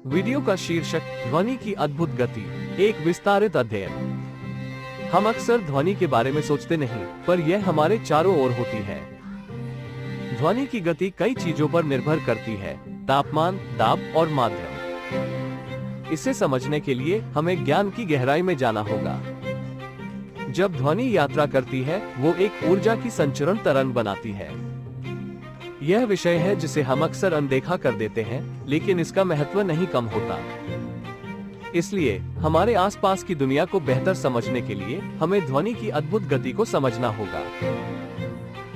Video का शीर्षक ध्वनि की अद्भुत गति, एक विस्तारित अध्ययन। हम अक्सर ध्वनि के बारे में सोचते नहीं, पर यह हमारे चारों ओर होती है। ध्वनि की गति कई चीजों पर निर्भर करती है, तापमान, दाब और माध्यम। इसे समझने के लिए हमें ज्ञान की गहराई में जाना होगा। जब ध्वनि यात्रा करती है, वो एक ऊर्जा की संचरण तरंग बनाती है। यह विषय है जिसे हम अक्सर अनदेखा कर देते हैं, लेकिन इसका महत्व नहीं कम होता। इसलिए हमारे आसपास की दुनिया को बेहतर समझने के लिए हमें ध्वनि की अद्भुत गति को समझना होगा।